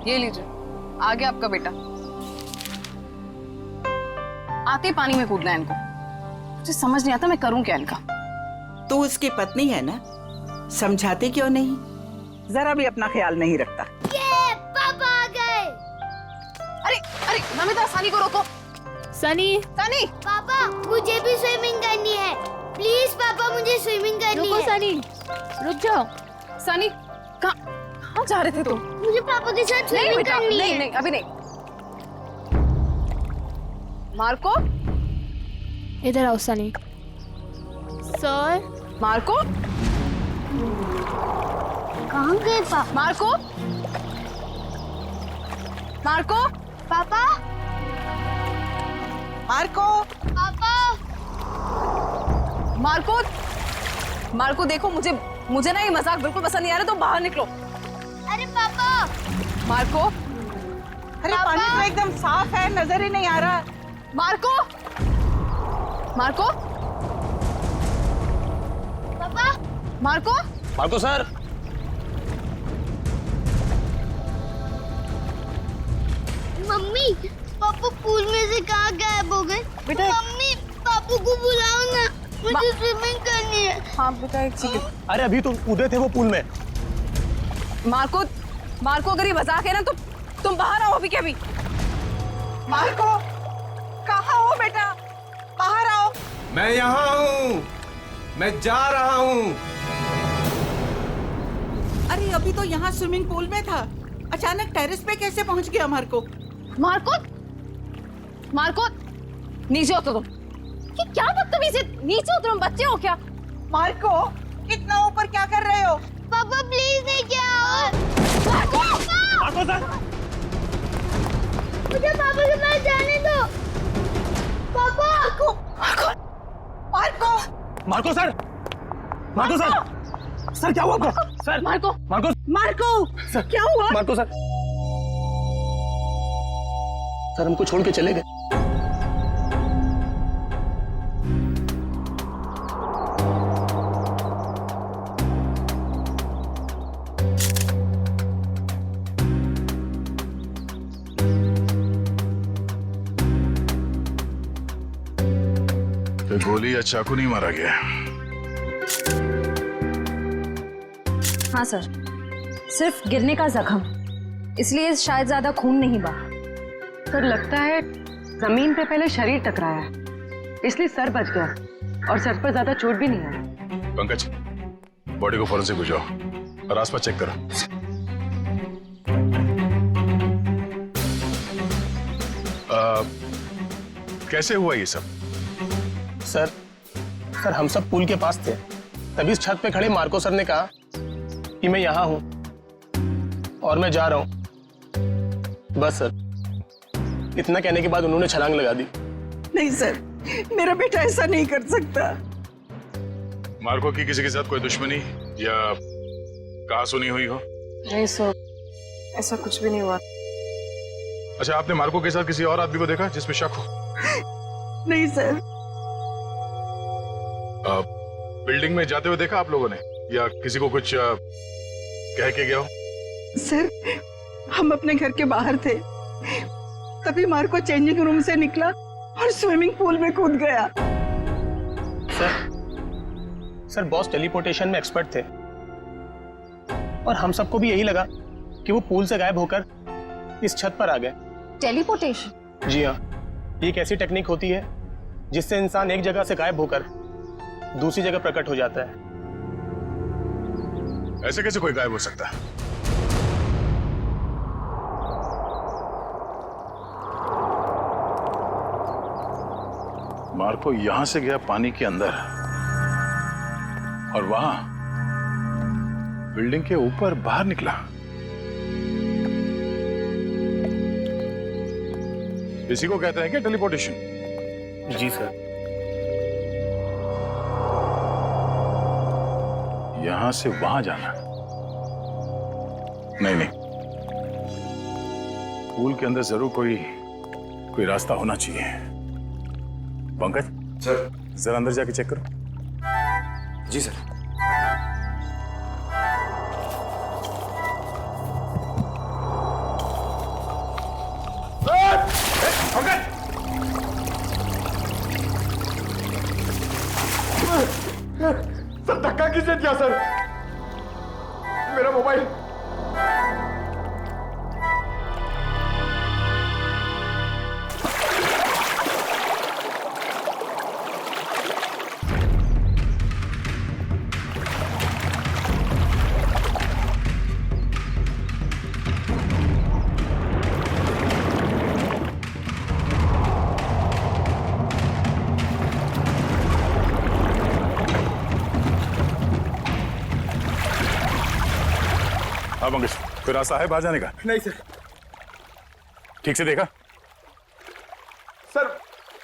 ये लीजिए, आ गया आपका बेटा। आते ही पानी में कूदना है इनको। मुझे समझ नहीं आता मैं करूं क्या इनका। तू उसकी पत्नी है ना, समझाती क्यों नहीं? जरा भी अपना ख्याल नहीं रखता। ये पापा आ गए। अरे अरे नमिता, सनी को रोको। सनी, सनी, पापा मुझे भी स्विमिंग करनी है। प्लीज पापा, मुझे स्विमिंग करनी रुको है। सनी, रुक जाओ। सनी, कहाँ जा रहे थे तुम? मुझे पापा के साथ नहीं स्विमिंग बेटा, करनी नहीं है। नहीं, अभी नहीं। मार्को, इधर आओ सनी। सर, मार्को, कहाँ गए पापा? मार्को, मार्को, पापा, मार्को, पापा, मार्को, मार्को देखो, मुझे ना ये मजाक बिल्कुल पसंद नहीं आ रहा, तो बाहर निकलो। अरे पापा, मार्को, अरे पानी तो एकदम साफ है, नजर ही नहीं आ रहा। मार्को, मार्को, पापा, मार्को, मार्को सर। मम्मी, पापा पूल में से कहाँ गायब हो गए? बेटा, मम्मी, पापा को बुलाओ ना, मुझे स्विमिंग करनी है। हाँ बेटा, एक सेकंड। अरे अभी तो कूदे थे वो पूल में। मार्को, मार्को, अगर ये मजाक है ना तो तुम बाहर आओ अभी के अभी। मार्को, कहाँ हो बेटा? बाहर आओ। मैं यहाँ हूँ, मैं जा रहा हूँ। अरे अभी तो यहाँ स्विमिंग पूल में था, अचानक टेरेस पे कैसे पहुँच गया मार्को? मार्को, मार्को, नीचे उतरो तुम। ये क्या बदतमीजी है? नीचे उतरो, बच्चे हो क्या? मार्को, इतना ऊपर क्या कर रहे हो? पापा प्लीज नहीं क्या? Marco, Marco sir. मुझे पापा के पास जाने दो। पापा, Marco, Marco, Marco sir. Marco sir. Sir क्या हुआ आपको? Sir Marco, Marco Marco, sir क्या हुआ? Marco sir. सर हमको छोड़ के चले गए। तो गोली या चाकू नहीं मारा गया? हाँ सर, सिर्फ गिरने का जख्म, इसलिए शायद ज्यादा खून नहीं बहा। सर लगता है जमीन पे पहले शरीर टकराया है, इसलिए सर बच गया और सर पर ज्यादा चोट भी नहीं आई। पंकज, बॉडी को फॉरेंसिक भिजवाओ और आसपास चेक करो। कैसे हुआ ये सब? सर हम सब पुल के पास थे, तभी इस छत पे खड़े मार्को सर ने कहा कि मैं यहाँ हूँ और मैं जा रहा हूँ। बस सर, इतना कहने के बाद उन्होंने छलांग लगा दी। नहीं सर, मेरा बेटा ऐसा नहीं कर सकता। मार्को की किसी के साथ कोई दुश्मनी या कहा सुनी हुई हो? नहीं सर, ऐसा कुछ भी नहीं हुआ। अच्छा, आपने मार्को के साथ किसी और आदमी को देखा जिसमें शक हो? नहीं सर। बिल्डिंग में जाते हुए देखा आप लोगों ने, या किसी को कुछ कह के गया हो? सर, हम अपने घर के बाहर थे, तभी मार्को चेंजिंग रूम से निकला और स्विमिंग पूल में कूद गया। सर बॉस टेलीपोर्टेशन में एक्सपर्ट थे और हम सबको भी यही लगा कि वो पूल से गायब होकर इस छत पर आ गए। टेलीपोर्टेशन? जी हाँ, ये एक ऐसी टेक्निक होती है जिससे इंसान एक जगह से गायब होकर दूसरी जगह प्रकट हो जाता है। ऐसे कैसे कोई गायब हो सकता है? मार्को यहां से गया पानी के अंदर और वहां बिल्डिंग के ऊपर बाहर निकला। इसी को कहते हैं क्या टेलीपोर्टेशन? जी सर। यहां से वहां जाना? नहीं, पूल के अंदर जरूर कोई रास्ता होना चाहिए। पंकज सर। जरा अंदर जाके चेक करो। जी सर। किसने दिया सर? मेरा मोबाइल। हाँ मंगेश, कोई रास्ता है बाहर जाने का? नहीं सर। ठीक से देखा? सर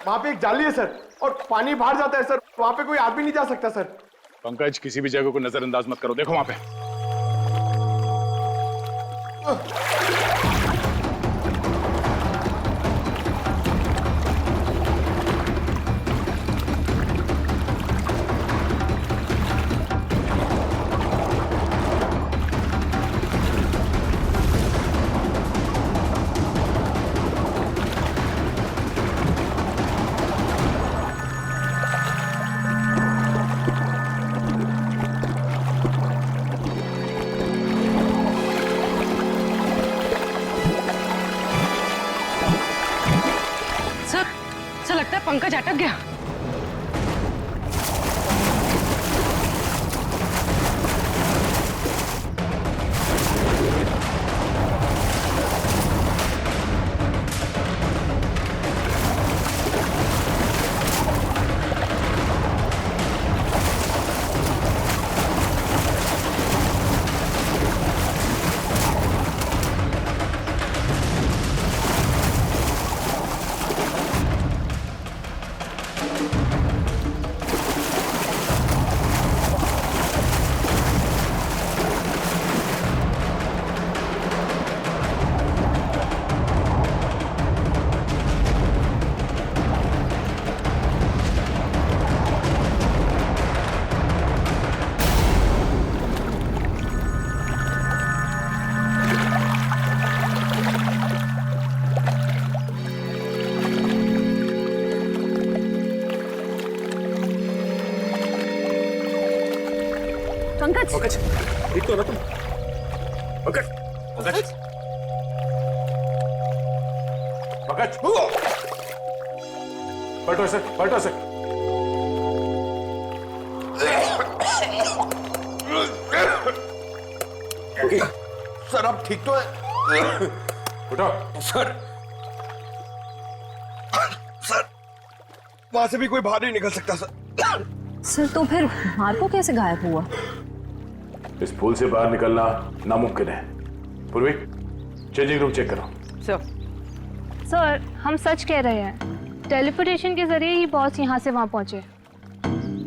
वहां पे एक जाली है सर, और पानी बाहर जाता है सर, वहां पे कोई आदमी नहीं जा सकता सर। पंकज, किसी भी जगह को नजरअंदाज मत करो, देखो वहां पे। सर लगता है पंकज अटक गया। पंकज, पंकज, ठीक तो ना तुम? पंकज, पंकज, पंकज, पलटो सर, पलटो सर। सर अब ठीक तो है? उठो सर। सर वहां से भी कोई बाहर नहीं निकल सकता सर। सर तो फिर मार्को कैसे गायब हुआ? इस पुल से बाहर निकलना नामुमकिन है। पूर्वी, चेंजिंग रूम चेक करो। सर हम सच कह रहे हैं, टेलीपोर्टेशन के जरिए ही बॉस यहाँ से वहाँ पहुँचे।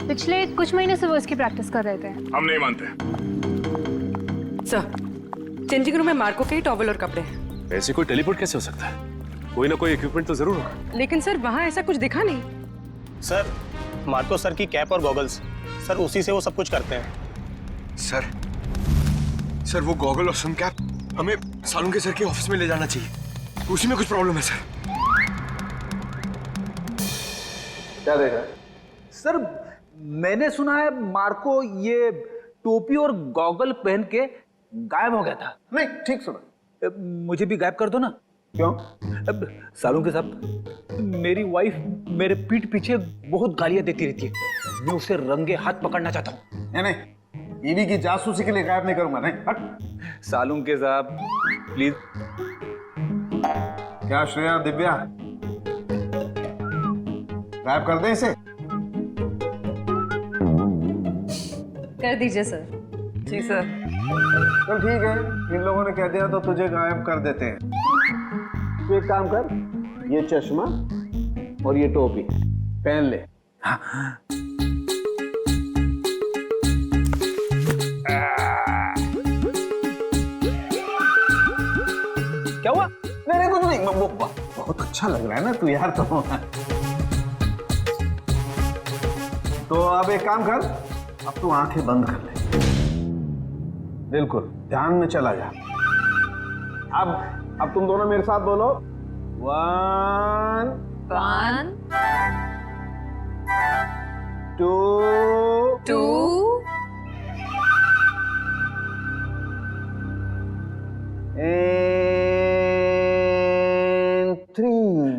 पिछले कुछ महीने से वो इसकी प्रैक्टिस कर रहे थे। हम नहीं मानते। सर चेंजिंग रूम में मार्को के ही टॉवल और कपड़े हैं। ऐसे कोई टेलीपोर्ट कैसे हो सकता है? कोई ना कोई इक्विपमेंट तो जरूर होगा। लेकिन सर वहाँ ऐसा कुछ दिखा नहीं। सर मार्को सर की कैप और गॉगल्स, सर उसी से वो सब कुछ करते हैं। सर वो गॉगल और सन कैप हमें सालुंके सर के ऑफिस में ले जाना चाहिए, उसी में कुछ प्रॉब्लम है सर। क्या देखा? सर मैंने सुना है मार्को ये टोपी और गॉगल पहन के गायब हो गया था। नहीं ठीक सुना। मुझे भी गायब कर दो ना। क्यों? अब सालुंके साहब, मेरी वाइफ मेरे पीठ पीछे बहुत गालियां देती रहती है। मैं उसे रंगे हाथ पकड़ना चाहता हूँ। नहीं, बीवी की जासूसी के लिए गायब नहीं करूंगा। नहीं हट। सालुंके साहब प्लीज। क्या श्रेया, दिव्या, गायब कर दें इसे? कर दीजिए सर। जी सर। चल ठीक है, इन लोगों ने कह दिया तो तुझे गायब कर देते हैं। तू एक काम कर, ये चश्मा और ये टोपी पहन ले। क्या हुआ? नहीं कुछ नहीं, बहुत अच्छा लग रहा है ना तू यार। तो अब एक काम कर, अब तू आंखें बंद कर ले, बिल्कुल ध्यान में चला जा। अब तुम दोनों मेरे साथ बोलो, 1 2 2 And 3।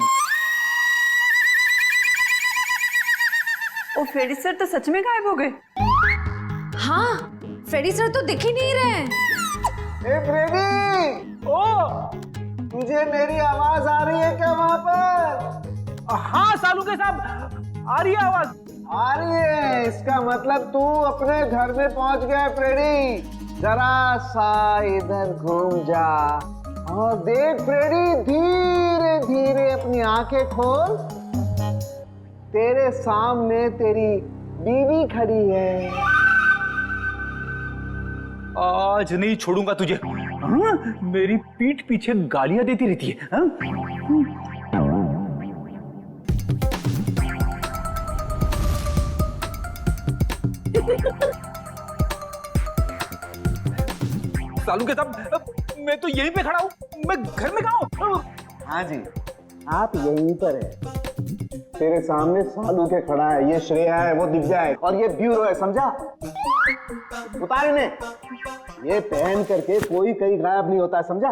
ओ फ्रेडी सर तो सच में गायब हो गए। हाँ, फ्रेडी सर तो दिख ही नहीं रहे हैं। ए फ्रेडी, ओ तुझे मेरी आवाज आ रही है क्या वहां पर? हाँ सालू के साहब, आ रही है आवाज। आ रही है, इसका मतलब तू अपने घर में पहुंच गया है फ्रेडी। जरा सा इधर घूम जा और देख फ्रेडी, धीरे धीरे अपनी आंखें खोल। तेरे सामने तेरी बीवी खड़ी है। आज नहीं छोड़ूंगा तुझे। हाँ? मेरी पीठ पीछे गालियां देती रहती है। हाँ? सालू के साहब, मैं तो यहीं पे खड़ा हूँ, मैं घर में कहाँ हूँ? हाँ जी, आप यहीं पर है। तेरे सामने सालू के खड़ा है, ये श्रेया है, वो दिव्या है और ये ब्यूरो है, समझा? उतार इन्हें। ये पहन करके कोई कहीं गायब नहीं होता है, समझा?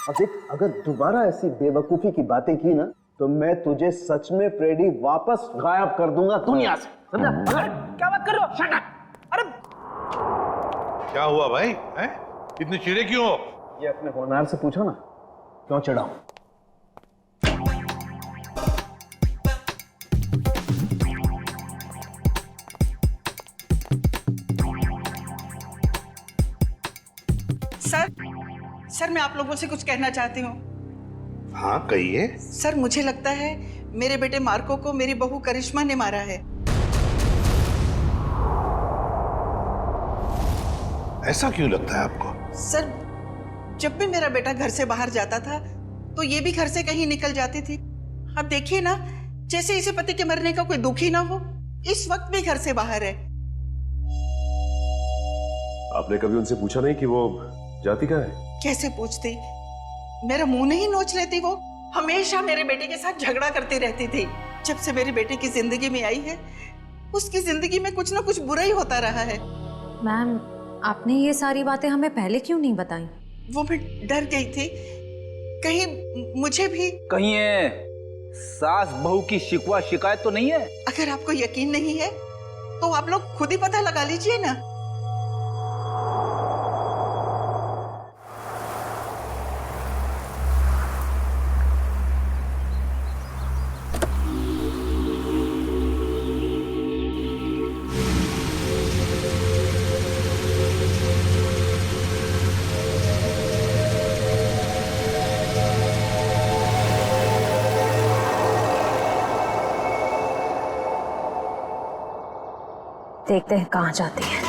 अब देख, अगर दोबारा ऐसी बेवकूफी की बातें की ना तो मैं तुझे सच में फ्रेडी वापस गायब कर दूंगा दुनिया से, समझा? क्या बात कर रहे हो? Shut up! अरे क्या हुआ भाई? हैं? इतने चिड़े क्यों हो? ये अपने होनहार से पूछो ना, क्यों चिढ़ाऊं? सर मैं आप लोगों से कुछ कहना चाहती हूँ। हाँ कहिए। सर मुझे लगता है मेरे बेटे मार्को को मेरी बहू करिश्मा ने मारा है। ऐसा क्यों लगता है आपको? सर जब भी मेरा बेटा घर से बाहर जाता था तो ये भी घर से कहीं निकल जाती थी। अब देखिए ना, जैसे इसे पति के मरने का कोई दुख ही ना हो, इस वक्त भी घर से बाहर है। आपने कभी उनसे पूछा नहीं कि वो जाती कहाँ है? कैसे पूछती, मेरा मुंह नहीं नोच लेती। वो हमेशा मेरे बेटे के साथ झगड़ा करती रहती थी। जब से मेरे बेटे की जिंदगी में आई है, उसकी जिंदगी में कुछ ना कुछ बुरा ही होता रहा है। मैम, आपने ये सारी बातें हमें पहले क्यों नहीं बताई? वो मैं डर गई थी, कहीं मुझे भी कहीं है सास बहू की शिकवा शिकायत तो नहीं है? अगर आपको यकीन नहीं है तो आप लोग खुद ही पता लगा लीजिए ना। देखते हैं कहाँ जाती है।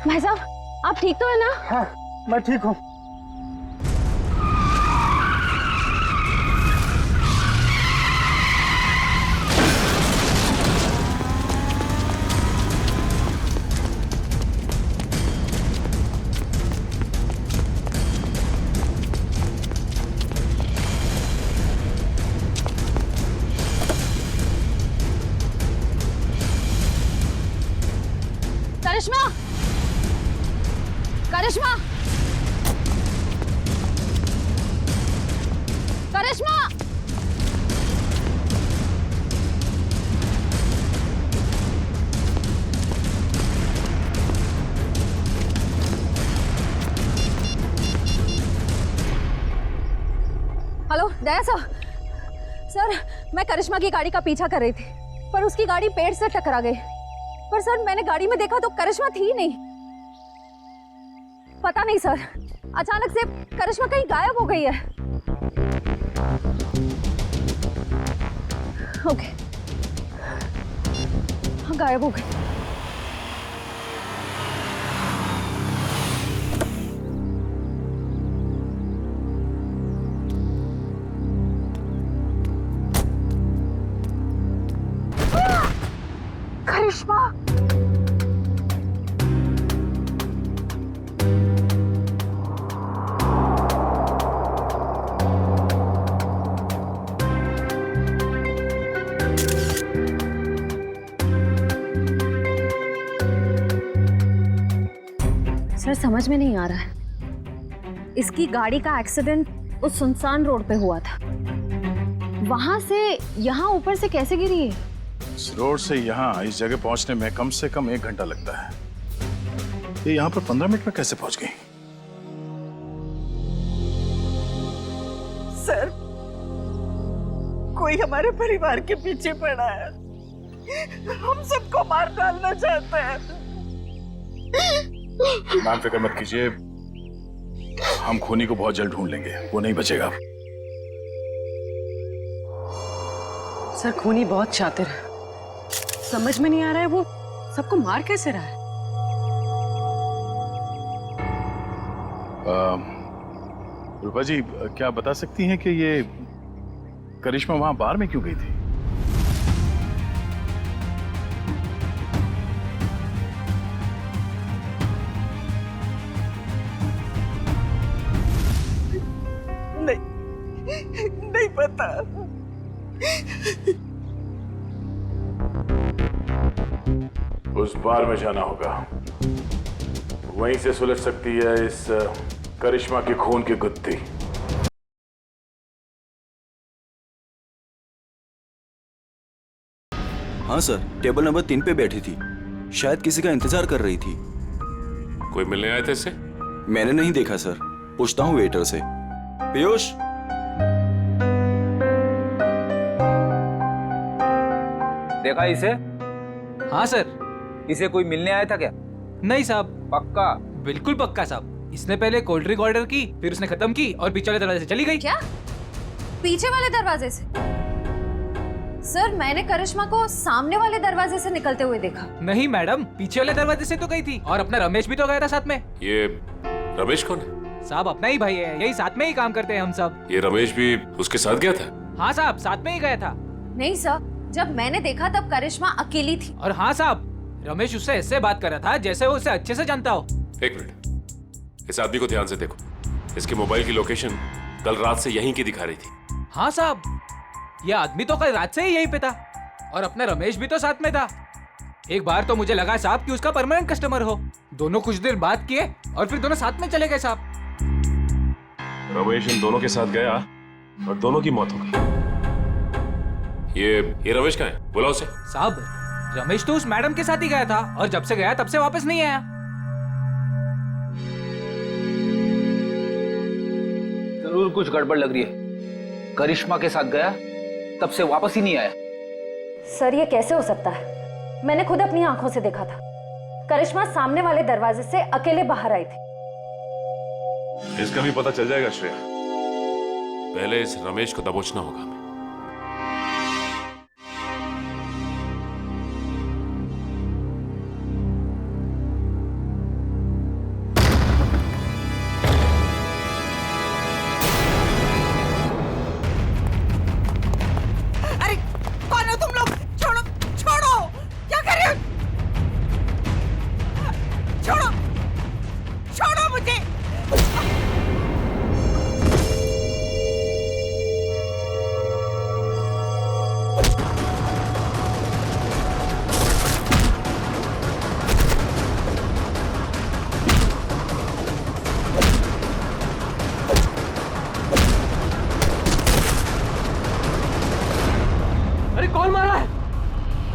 भाई साहब, आप ठीक तो है ना? हाँ, मैं ठीक हूँ। करिश्मा, करिश्मा, करिश्मा, हेलो दया सर, मैं करिश्मा की गाड़ी का पीछा कर रही थी, पर उसकी गाड़ी पेड़ से टकरा गई। पर सर, मैंने गाड़ी में देखा तो करिश्मा थी नहीं। पता नहीं सर, अचानक से करिश्मा कहीं गायब हो गई है। ओके, हाँ, गायब हो गई। करिश्मा, सर समझ में नहीं आ रहा है। इसकी गाड़ी का एक्सीडेंट उस सुनसान रोड पे हुआ था, वहां से यहाँ ऊपर से कैसे गिरी है? इस रोड से यहाँ इस जगह पहुंचने में कम से कम 1 घंटा लगता है। ये यहाँ पर 15 मिनट में कैसे पहुंच गई? सर, कोई हमारे परिवार के पीछे पड़ा है, हम सबको मार डालना चाहता है। मैम फिक्र मत कीजिए, हम खूनी को बहुत जल्द ढूंढ लेंगे, वो नहीं बचेगा। सर खूनी बहुत शातिर है, समझ में नहीं आ रहा है वो सबको मार कैसे रहा है। रूपा जी, क्या बता सकती हैं कि ये करिश्मा वहां बार में क्यों गई थी? नहीं पता। उस बार में जाना होगा, वहीं से सुलझ सकती है इस करिश्मा के खून की गुत्थी। हाँ सर, टेबल नंबर 3 पे बैठी थी, शायद किसी का इंतजार कर रही थी। कोई मिलने आए थे इससे? मैंने नहीं देखा सर, पूछता हूँ वेटर से। पीयूष, देखा इसे? हाँ सर, इसे कोई मिलने आया था क्या? नहीं साहब। पक्का? बिल्कुल पक्का साहब। इसने पहले कोल्ड ड्रिंक ऑर्डर की, फिर उसने खत्म की और पीछे वाले दरवाजे से चली गई। क्या? पीछे वाले दरवाजे से? सर, मैंने करिश्मा को सामने वाले दरवाजे से निकलते हुए देखा। नहीं मैडम, पीछे वाले दरवाजे से तो गई थी, और अपना रमेश भी तो गया था साथ में। ये रमेश कौन है? साहब अपना ही भाई है, यही साथ में ही काम करते हैं हम सब। ये रमेश भी उसके साथ गया था? हाँ साहब, साथ में ही गया था। नहीं सर, जब मैंने देखा तब करिश्मा अकेली थी। और हाँ साहब, रमेश उससे ऐसे बात कर रहा था जैसे वो उसे अच्छे से जानता हो। 1 मिनट, इस आदमी को ध्यान से देखो। इसके मोबाइल की लोकेशन कल रात से यहीं की दिखा रही थी। हाँ साहब, ये आदमी तो कल रात से ही यहीं पे था, और अपना रमेश भी तो साथ में था। एक बार तो मुझे लगा साहब कि उसका परमानेंट कस्टमर हो। दोनों कुछ देर बात किए और फिर दोनों साथ में चले गए साहब। रमेश इन दोनों के साथ गया और दोनों की मौत हो गई। ये रमेश कहाँ है? बुलाओ उसे। साहब, रमेश तो उस मैडम के साथ ही गया था, और जब से गया तब से वापस नहीं आया। जरूर कुछ गड़बड़ लग रही है। करिश्मा के साथ गया, तब से वापस ही नहीं आया। सर, ये कैसे हो सकता है? मैंने खुद अपनी आंखों से देखा था। करिश्मा सामने वाले दरवाजे से अकेले बाहर आई थी। इसका भी पता चल जाएगा श्रेया। पहले इस रमेश को दबोचना होगा हमें।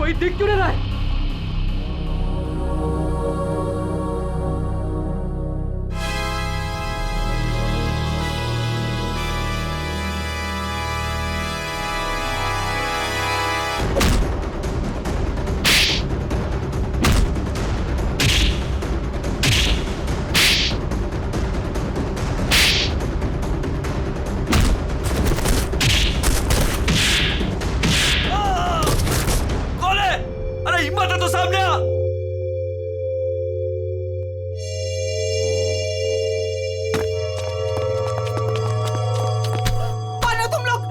कोई दिख क्यों नहीं रहा है? हिम्मत है तो सामने आ। कौन हो तुम लोग?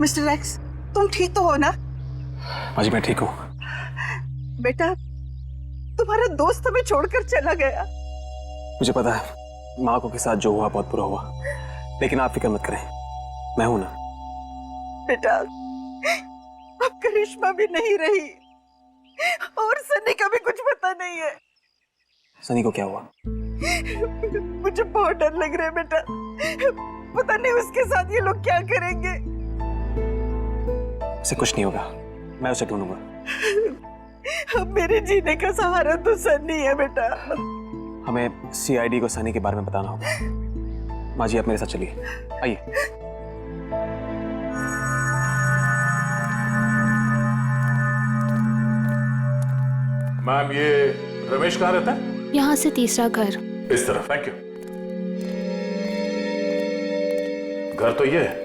मिस्टर एक्स, तुम ठीक तो हो ना? माँ जी मैं ठीक हूँ। बेटा, तुम्हारा दोस्त हमें छोड़कर चला गया। मुझे पता है माँ को के साथ जो हुआ बहुत बुरा हुआ, लेकिन आप फिक्र मत करें, मैं हूं ना। बेटा, अब करिश्मा भी नहीं रही और सनी का भी कुछ पता नहीं है। सनी को क्या हुआ? मुझे बहुत डर लग रहा है बेटा, पता नहीं उसके साथ ये लोग क्या करेंगे। उसे कुछ नहीं होगा, मैं उसे ढूंढूंगा। अब मेरे जीने का सहारा तो सनी है बेटा। हमें सीआईडी को सनी के बारे में बताना होगा। माँ जी आप मेरे साथ चलिए, आइए। मैम ये रमेश कहाँ रहता है? यहाँ से तीसरा घर। इस तरफ, थैंक यू। घर तो ये है।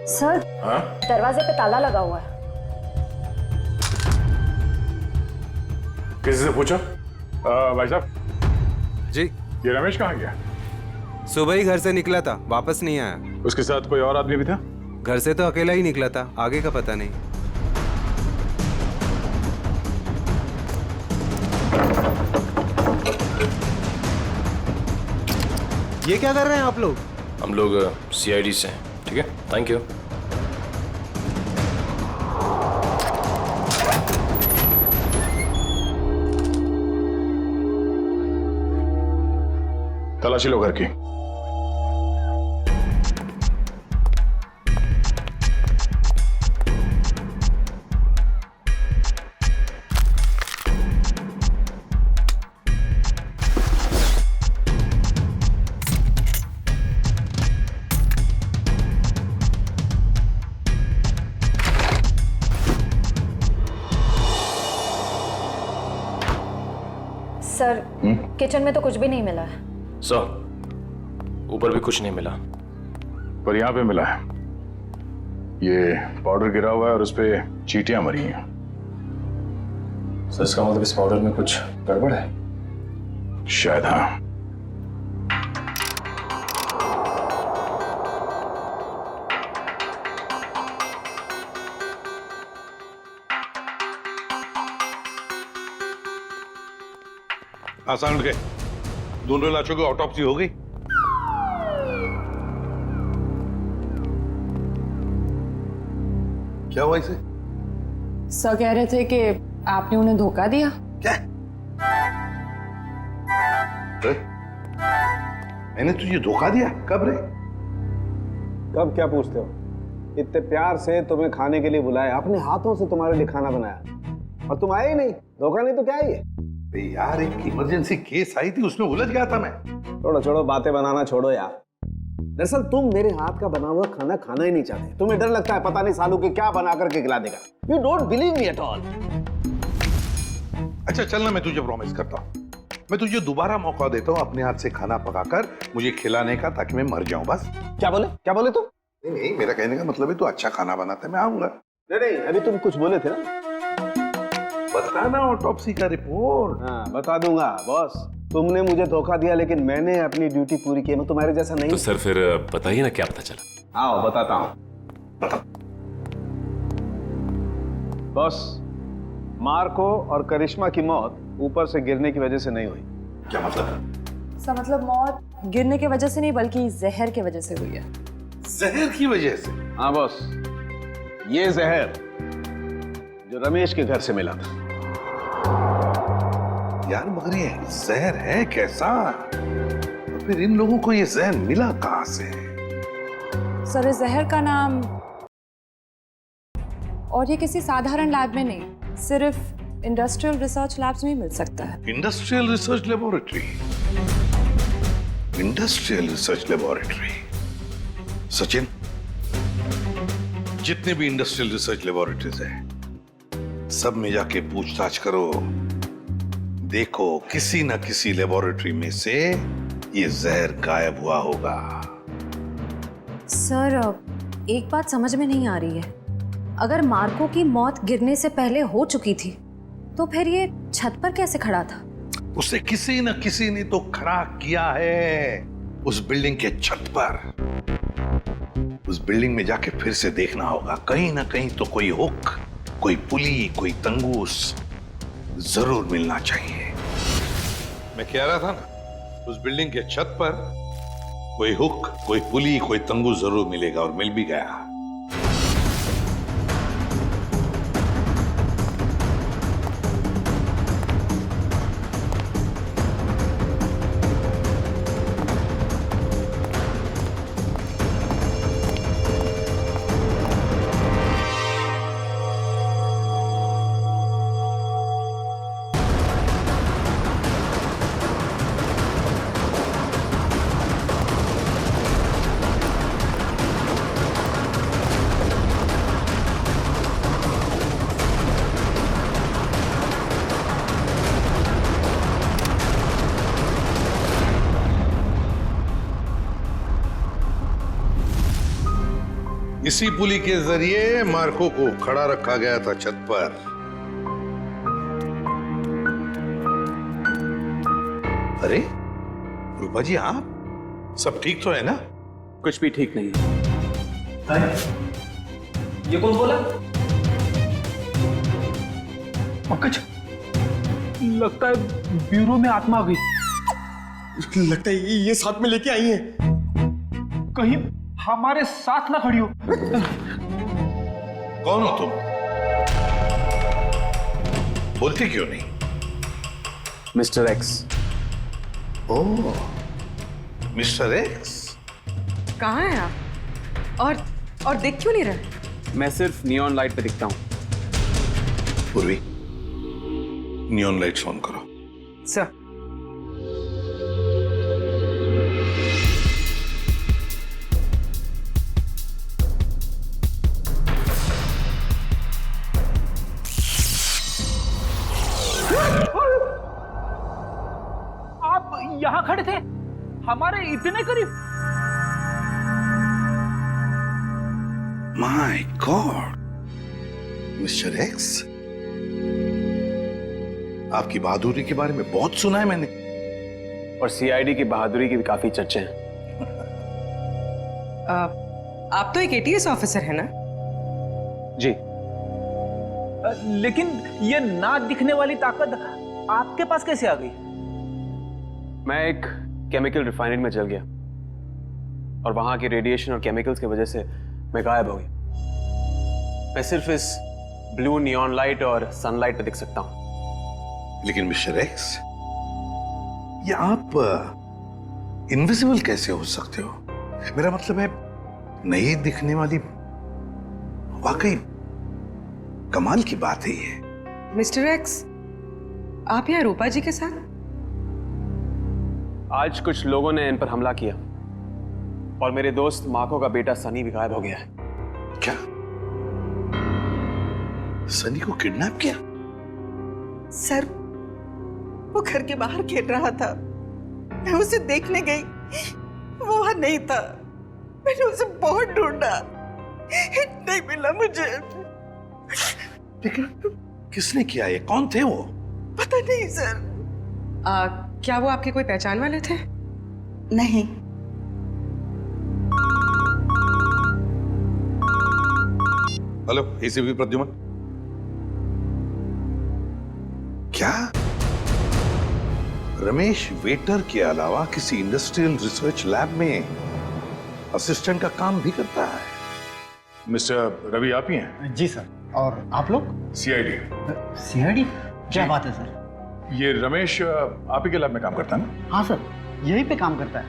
सर, हाँ? दरवाजे पे ताला लगा हुआ है। किसी से पूछा? भाई साहब जी, ये रमेश कहाँ गया? सुबह ही घर से निकला था, वापस नहीं आया। उसके साथ कोई और आदमी भी था? घर से तो अकेला ही निकला था, आगे का पता नहीं। ये क्या कर रहे हैं आप लोग? हम लोग सीआईडी से हैं। ठीक है, थैंक यू। तलाशी लो घर की। सर, किचन में तो कुछ भी नहीं मिला है। सर, ऊपर भी कुछ नहीं मिला, पर यहाँ पे मिला है। ये पाउडर गिरा हुआ है और उस पे चींटियां मरी हैं। सर इसका मतलब इस पाउडर में कुछ गड़बड़ है? शायद हाँ। आसान के दोनों लाशों की ऑटोप्सी हो गई? क्या हुआ इसे? सर कह रहे थे कि आपने उन्हें धोखा दिया। क्या? मैंने तुझे धोखा दिया? कब रे? कब क्या पूछते हो? इतने प्यार से तुम्हें खाने के लिए बुलाया, अपने हाथों से तुम्हारे लिए खाना बनाया और तुम आए ही नहीं। धोखा नहीं तो क्या है ये? यार एक इमरजेंसी केस आई थी, उसमें उलझ गया था मैं। छोड़ो छोड़ो, बातें बनाना छोड़ो यार। दरअसल तुम मेरे हाथ का बना हुआ खाना खाना ही नहीं चाहते। तुम्हें डर लगता है पता नहीं सालू के क्या बना करके खिला देगा। You don't believe me at all. अच्छा चल ना, मैं तुझे प्रॉमिस करता हूँ, मैं तुझे दोबारा मौका देता हूँ अपने हाथ से खाना पकाकर मुझे खिलाने का, ताकि मैं मर जाऊं बस। क्या बोले तुम? नहीं, मेरा कहने का मतलब है तू अच्छा खाना बनाता है, मैं आऊंगा। नहीं, अभी तुम कुछ बोले थे ना। बताना ऑटोप्सी का रिपोर्ट। हाँ बता दूंगा बॉस। तुमने मुझे धोखा दिया लेकिन मैंने अपनी ड्यूटी पूरी की। मैं तुम्हारे जैसा नहीं। तो सर फिर बताइए ना, क्या पता चला? आओ बताता हूँ। बॉस, मार्को और करिश्मा की मौत ऊपर से गिरने की वजह से नहीं हुई। क्या मतलब? इसका मतलब मौत गिरने की वजह से नहीं बल्कि जहर की वजह से हुई है। जहर की वजह से? हाँ बॉस, ये जहर जो रमेश के घर से मिला था। यार मगर ये जहर है कैसा? तो फिर इन लोगों को ये जहर मिला कहां से? सर इस जहर का नाम, और ये किसी साधारण लैब में नहीं, सिर्फ इंडस्ट्रियल रिसर्च लैब्स में ही मिल सकता है। Industrial research laboratory? Industrial research laboratory? Sachin, जितने भी इंडस्ट्रियल रिसर्च लेबोरेटरीज हैं, सब में जाके पूछताछ करो। देखो किसी ना किसी लेबोरेटरी में से ये जहर गायब हुआ होगा। सर एक बात समझ में नहीं आ रही है। अगर मार्को की मौत गिरने से पहले हो चुकी थी तो फिर ये छत पर कैसे खड़ा था? उसे किसी न किसी ने तो खड़ा किया है उस बिल्डिंग के छत पर। उस बिल्डिंग में जाके फिर से देखना होगा, कहीं ना कहीं तो कोई हुक, कोई पुली, कोई तंगूस जरूर मिलना चाहिए। मैं कह रहा था ना, उस बिल्डिंग के छत पर कोई हुक, कोई पुली, कोई तंगूस जरूर मिलेगा, और मिल भी गया। इसी पुली के जरिए मार्को को खड़ा रखा गया था छत पर। अरे रूपा जी, आप सब ठीक तो है ना? कुछ भी ठीक नहीं है। ये कौन बोला? पंकज, लगता है ब्यूरो में आत्मा आ गई। लगता है ये साथ में लेके आई है। कहीं हमारे साथ ना खड़ी हो। कौन हो तुम? बोलते क्यों नहीं? Mister X. Oh, mister X. कहाँ हैं आप? और देख क्यों नहीं रहे? मैं सिर्फ नियॉन लाइट पे दिखता हूँ। पूर्वी, नियॉन लाइट्स ऑन करो। सर। आप यहां खड़े थे, हमारे इतने करीब। माय गॉड, मिस्टर एक्स, आपकी बहादुरी के बारे में बहुत सुना है मैंने। और सीआईडी की बहादुरी की भी काफी चर्चे हैं। आप तो एक एटीएस ऑफिसर है ना? जी। लेकिन ये ना दिखने वाली ताकत आपके पास कैसे आ गई? मैं एक केमिकल रिफाइनरी में जल गया और वहां के रेडिएशन और केमिकल्स की वजह से मैं गायब हो गया। मैं सिर्फ इस ब्लू नियॉन लाइट और सनलाइट पे दिख सकता हूं। लेकिन मिस्टर एक्स, ये आप इनविजिबल कैसे हो सकते हो? मेरा मतलब है नहीं दिखने वाली, वाकई कमाल की बात है ये। मिस्टर एक्स, आप यहाँ रूपा जी के साथ? आज कुछ लोगों ने इन पर हमला किया और मेरे दोस्त मार्को का बेटा सनी भी गायब हो गया है। क्या? सनी को किडनैप किया? सर, वो घर के बाहर खेल रहा था, मैं उसे देखने गई, वो वहां नहीं था। मैंने उसे बहुत ढूंढा, नहीं मिला मुझे। लेकिन किसने किया ये? कौन थे वो? पता नहीं सर। क्या वो आपके कोई पहचान वाले थे? नहीं। Hello, ACP Pradyuman. क्या रमेश वेटर के अलावा किसी इंडस्ट्रियल रिसर्च लैब में असिस्टेंट का काम भी करता है? मिस्टर रवि आप ही हैं? जी सर। और आप लोग? सीआईडी। सीआईडी? क्या बात है सर? ये रमेश आप ही के लैब में काम करता है ना? हाँ सर, यहीं पे काम करता है,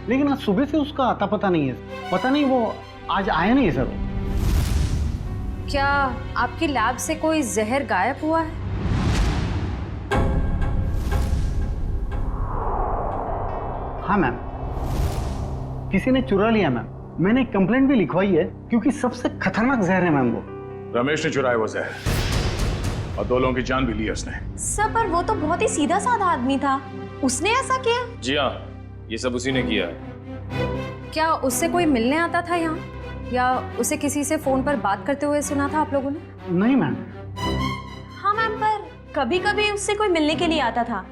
लेकिन आज सुबह से उसका आता पता नहीं है। पता नहीं वो आज आया नहीं है सर। क्या आपकी लैब से कोई जहर गायब हुआ है? हाँ मैम, किसी ने चुरा लिया मैम। मैंने कंप्लेंट भी लिखवाई है क्योंकि सबसे खतरनाक जहर है मैम वो। रमेश ने चुराया वो जहर और 2 लोगों की जान भी ली है उसने। सर, पर वो तो बहुत ही सीधा साधा आदमी था, उसने ऐसा किया? जी हाँ, ये सब उसी ने किया है। क्या उससे कोई मिलने आता था यहाँ, या उसे किसी से फोन पर बात करते हुए सुना था आप लोगों ने? नहीं मैम। हाँ मैम, पर कभी कभी उससे कोई मिलने के लिए आता था,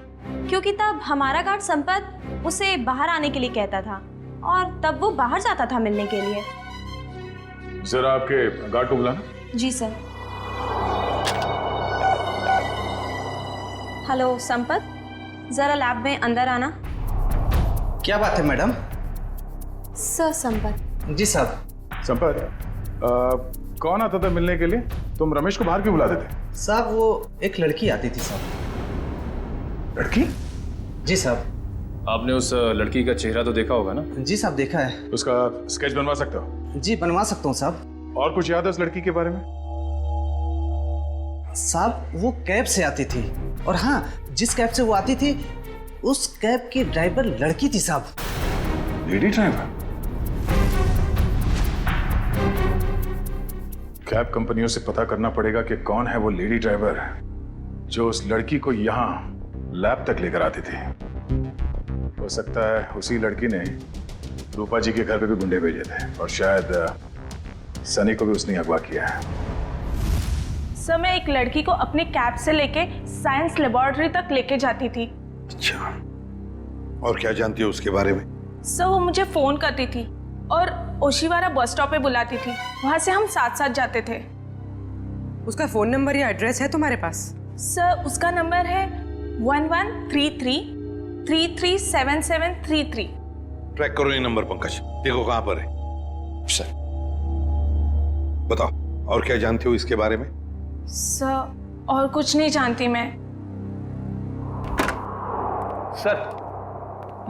क्योंकि तब हमारा गार्ड संपत उसे बाहर आने के लिए कहता था और तब वो बाहर जाता था मिलने के लिए। जरा आपके गार्ड को बुलाना। जी सर। हेलो संपत, जरा लैब में अंदर आना। क्या बात है मैडम? सर संपत। जी साहब। संपत, कौन आता था मिलने के लिए? तुम रमेश को बाहर क्यों बुलाते थे? साहब वो एक लड़की आती थी साहब। लड़की? जी साहब। आपने उस लड़की का चेहरा तो देखा होगा ना? जी साहब, देखा है। उसका स्केच बनवा सकते हो? जी बनवा सकता हूँ साहब। और कुछ याद है उस लड़की के बारे में? साहब वो कैब से आती थी, और हाँ, जिस कैब से वो आती थी उस कैब की ड्राइवर लड़की थी साहब। Lady driver? कैब कंपनियों से पता करना पड़ेगा कि कौन है वो लेडी ड्राइवर जो उस लड़की को यहाँ लैब तक लेकर आती थी। हो सकता है उसी लड़की ने रूपा जी के घर पे भी गुंडे भेजे थे, और शायद सनी को भी उसने अगवा किया है। सर, मैं एक लड़की को अपने कैब से लेके साइंस लेबोरेटरी तक लेके जाती थी। अच्छा, और क्या जानती हो उसके बारे में? सर, वो मुझे फोन करती थी और ओशिवारा बस स्टॉप पे बुलाती थी, वहां से हम साथ साथ जाते थे। उसका फोन नंबर या एड्रेस है तुम्हारे पास? सर, उसका नंबर है 1133337733। ट्रैक करो ये नंबर पंकज, देखो कहां पर है। सर बताओ, और क्या जानते हो इसके बारे में? सर, और कुछ नहीं जानती मैं। सर,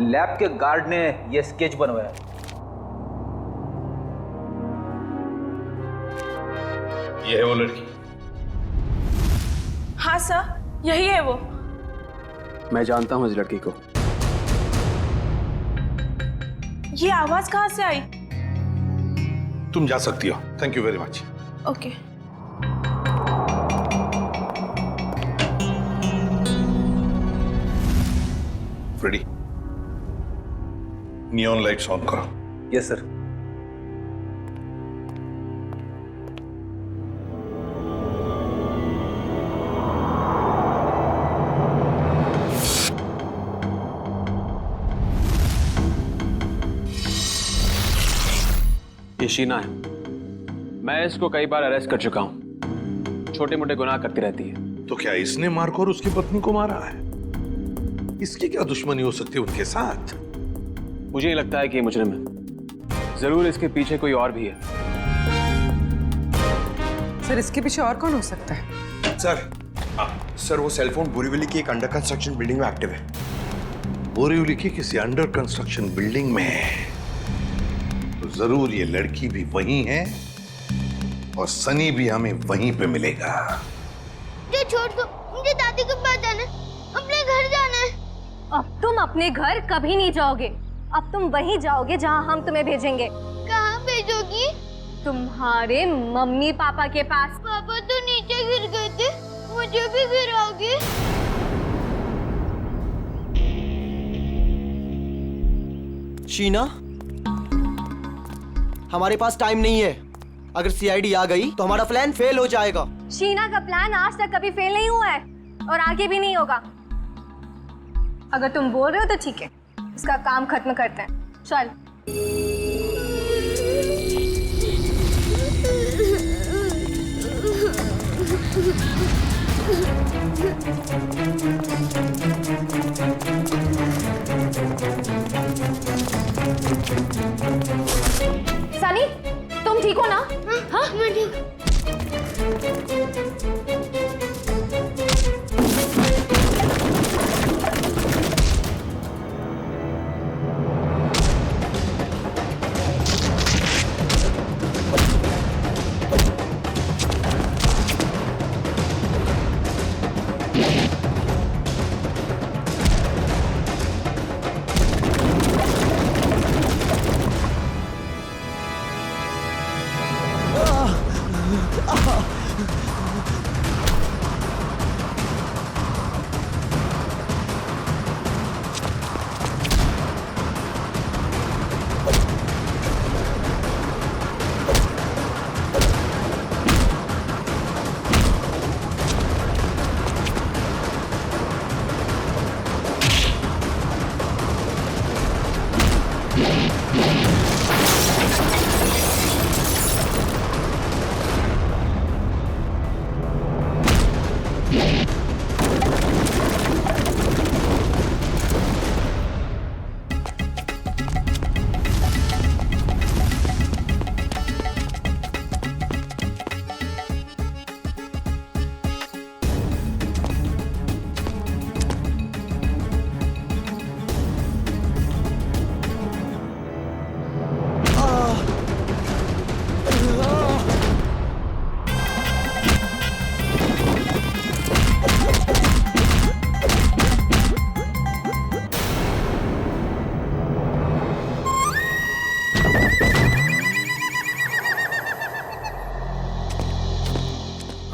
लैब के गार्ड ने ये स्केच बनवाया। ये है वो लड़की? हाँ सर, यही है वो। मैं जानता हूँ इस लड़की को। ये आवाज कहाँ से आई? तुम जा सकती हो। Thank you very much. Okay. Freddy, neon lights on करो। Yes sir. ये शीना है। मैं इसको कई बार अरेस्ट कर चुका हूं। छोटे मोटे गुनाह करती रहती है। तो क्या इसने मार्को और उसकी पत्नी को मारा है? इसकी क्या दुश्मनी हो सकती है उनके साथ? मुझे नहीं लगता है कि ये मुजरिम है। जरूर इसके पीछे कोई और भी है। सर, इसके पीछे और कौन हो सकता है? सर, वो सेलफोन बोरीवली की एक अंडर कंस्ट्रक्शन बिल्डिंग में एक्टिव है। बोरिवली की किसी अंडर कंस्ट्रक्शन बिल्डिंग में है, तो जरूर ये लड़की भी वहीं है और सनी भी हमें वहीं पे मिलेगा। मुझे छोड़ दो, मुझे दादी के पास जाना है, अपने घर जाना है। अब तुम अपने घर कभी नहीं जाओगे, अब तुम वहीं जाओगे जहां हम तुम्हें भेजेंगे। कहाँ भेजोगी? तुम्हारे मम्मी पापा के पास। पापा तो नीचे गिर गए थे, मुझे भी गिराओगे? शीना, हमारे पास टाइम नहीं है। अगर सीआईडी आ गई तो हमारा प्लान फेल हो जाएगा। शीना का प्लान आज तक कभी फेल नहीं हुआ है और आगे भी नहीं होगा। अगर तुम बोल रहे हो तो ठीक है, इसका काम खत्म करते हैं। चल। सनी, तुम ठीक हो ना? हाँ, मैं ठीक।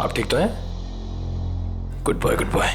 आप ठीक तो हैं? Good boy, good boy.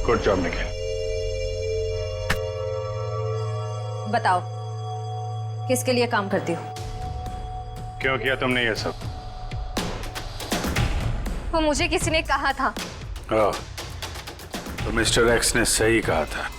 Good job Nikhil. बताओ, किसके लिए काम करती हो? क्यों किया तुमने ये सब? वो मुझे किसी ने कहा था। तो मिस्टर एक्स ने सही कहा था।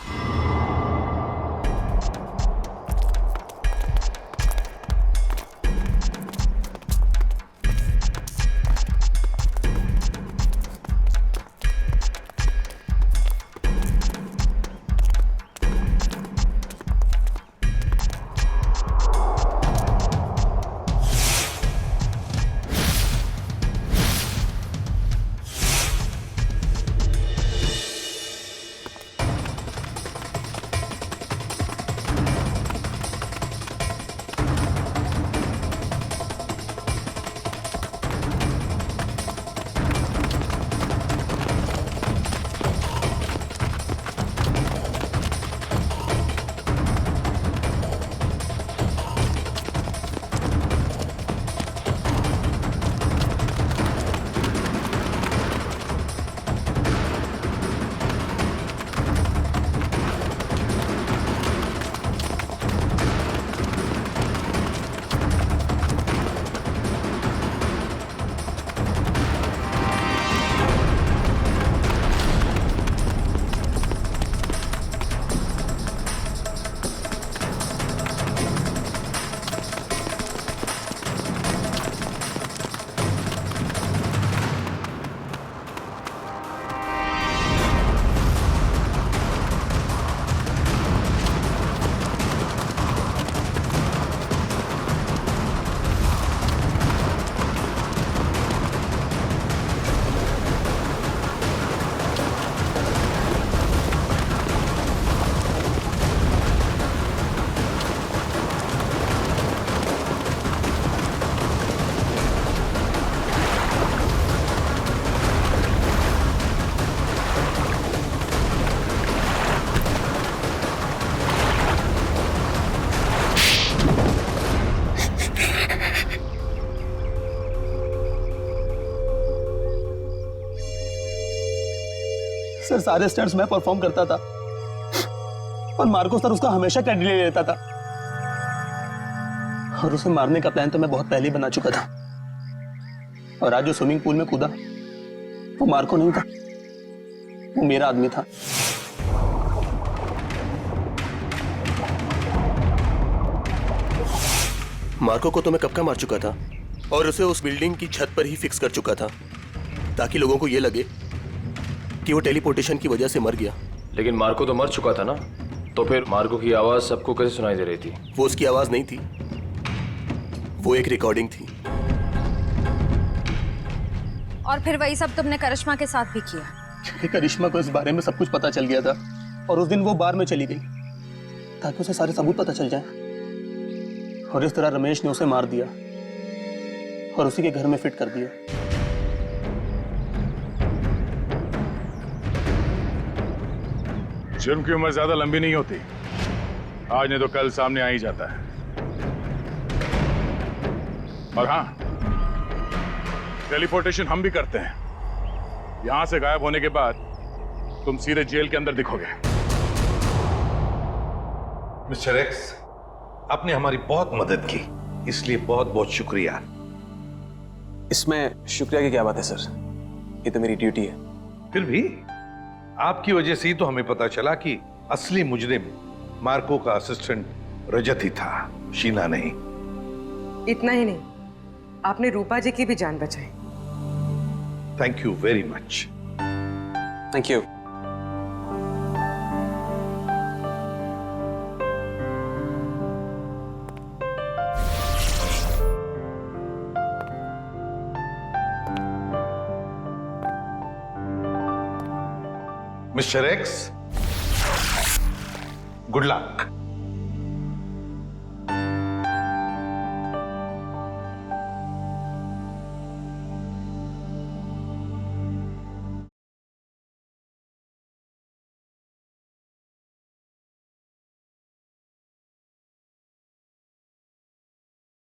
सर सारे स्टंट्स मैं परफॉर्म करता था और मार्को सर उसका हमेशा क्रेडिट ले लेता था। और उसे मारने का प्लान तो मैं बहुत पहले ही बना चुका था। और आज जो स्विमिंग पूल में कूदा वो मार्को नहीं था, वो मेरा आदमी था। मार्को को तो मैं कब का मार चुका था और उसे उस बिल्डिंग की छत पर ही फिक्स कर चुका था ताकि लोगों को यह लगे कि वो टेलीपोर्टेशन की वजह से मर गया। लेकिन मार्को तो मर चुका था ना, तो फिर मार्को की आवाज सबको कैसे सुनाई दे रही थी? वो उसकी आवाज नहीं थी, वो एक रिकॉर्डिंग थी। और फिर वही सब तुमने करिश्मा के साथ भी किया? क्योंकि करिश्मा को इस बारे में सब कुछ पता चल गया था और उस दिन वो बार में चली गई ताकि उसे सारे सबूत पता चल जाए। और इस तरह रमेश ने उसे मार दिया और उसी के घर में फिट कर दिया। जुर्म की उम्र ज्यादा लंबी नहीं होती, आज नहीं तो कल सामने आ ही जाता है। और हाँ, टेलीपोर्टेशन हम भी करते हैं। यहां से गायब होने के बाद तुम सीधे जेल के अंदर दिखोगे। मिस्टर एक्स, आपने हमारी बहुत मदद की, इसलिए बहुत बहुत शुक्रिया। इसमें शुक्रिया की क्या बात है सर, ये तो मेरी ड्यूटी है। फिर भी आपकी वजह से ही तो हमें पता चला कि असली मुजरिम मार्को का असिस्टेंट रजत ही था, शीना नहीं। इतना ही नहीं, आपने रूपा जी की भी जान बचाई। Thank you very much. Thank you. Mister x, good luck.